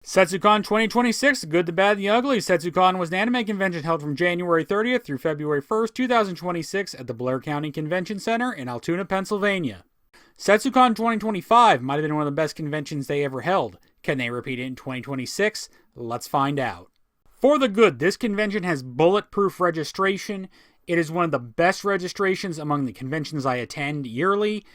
Setsucon 2026, The Good, the Bad, the Ugly. Setsucon was an anime convention held from January 30th through February 1st, 2026 at the Blair County Convention Center in Altoona, Pennsylvania. Setsucon 2025 might have been one of the best conventions they ever held. Can they repeat it in 2026? Let's find out. For the good, this convention has bulletproof registration. It is one of the best registrations among the conventions I attend yearly.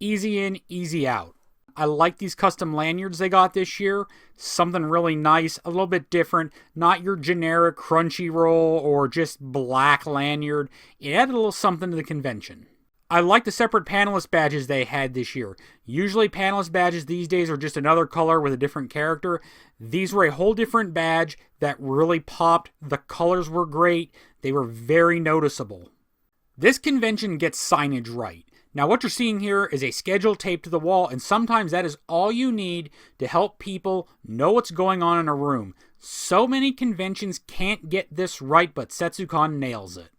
Easy in, easy out. I like these custom lanyards they got this year. Something really nice, a little bit different. Not your generic Crunchyroll or just black lanyard. It added a little something to the convention. I like the separate panelist badges they had this year. Usually panelist badges these days are just another color with a different character. These were a whole different badge that really popped. The colors were great. They were very noticeable. This convention gets signage right. Now what you're seeing here is a schedule taped to the wall, and sometimes that is all you need to help people know what's going on in a room. So many conventions can't get this right, but Setsucon nails it.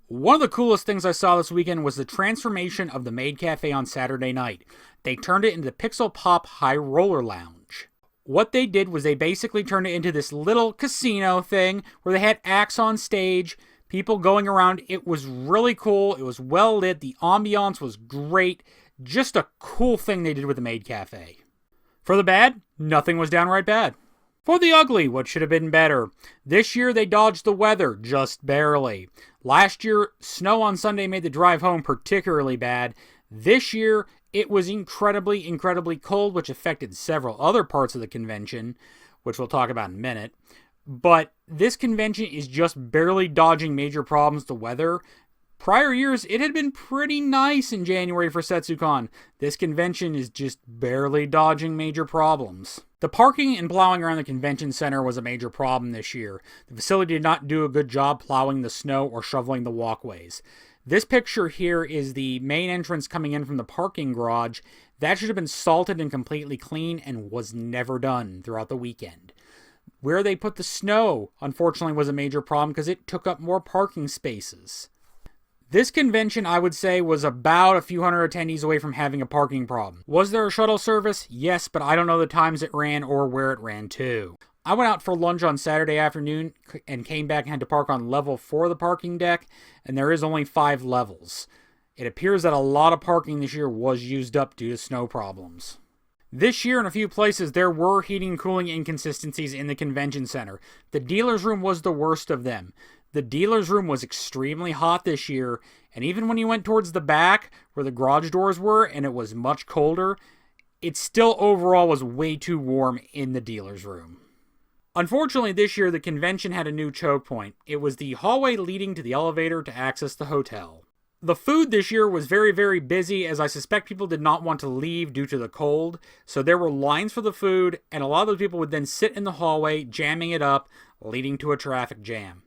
One of the coolest things I saw this weekend was the transformation of the Maid Cafe on Saturday night. They turned it into the Pixel Pop High Roller Lounge. What they did was they basically turned it into this little casino thing where they had acts on stage, people going around. It was really cool. It was well lit. The ambiance was great. Just a cool thing they did with the Maid Cafe. For the bad, nothing was downright bad. For the ugly, what should have been better? This year they dodged the weather, just barely. Last year, snow on Sunday made the drive home particularly bad. This year, it was incredibly, incredibly cold, which affected several other parts of the convention, which we'll talk about in a minute. But this convention is just barely dodging major problems to weather. Prior years, it had been pretty nice in January for Setsucon. This convention is just barely dodging major problems. The parking and plowing around the convention center was a major problem this year. The facility did not do a good job plowing the snow or shoveling the walkways. This picture here is the main entrance coming in from the parking garage. That should have been salted and completely clean and was never done throughout the weekend. Where they put the snow, unfortunately, was a major problem because it took up more parking spaces. This convention, I would say, was about a few hundred attendees away from having a parking problem. Was there a shuttle service? Yes, but I don't know the times it ran or where it ran to. I went out for lunch on Saturday afternoon and came back and had to park on level 4 of the parking deck, and there is only 5 levels. It appears that a lot of parking this year was used up due to snow problems. This year, in a few places, there were heating and cooling inconsistencies in the convention center. The dealer's room was the worst of them. The dealer's room was extremely hot this year, and even when you went towards the back, where the garage doors were, and it was much colder, it still overall was way too warm in the dealer's room. Unfortunately, this year, the convention had a new choke point. It was the hallway leading to the elevator to access the hotel. The food this year was very, very busy, as I suspect people did not want to leave due to the cold, so there were lines for the food, and a lot of those people would then sit in the hallway, jamming it up, leading to a traffic jam.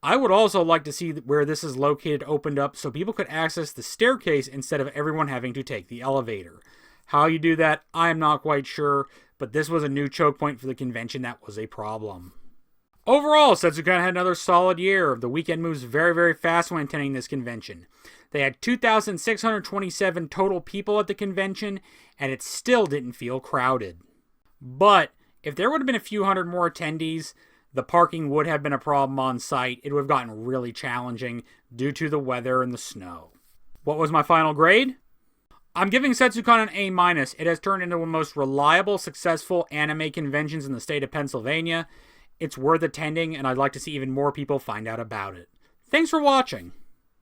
I would also like to see where this is located opened up so people could access the staircase instead of everyone having to take the elevator. How you do that, I am not quite sure, but this was a new choke point for the convention that was a problem. Overall, Setsucon had another solid year. The weekend moves very, very fast when attending this convention. They had 2,627 total people at the convention, and it still didn't feel crowded. But if there would have been a few hundred more attendees, the parking would have been a problem on site. It would have gotten really challenging due to the weather and the snow. What was my final grade? I'm giving Setsucon an A-. It has turned into one of the most reliable, successful anime conventions in the state of Pennsylvania. It's worth attending, and I'd like to see even more people find out about it. Thanks for watching.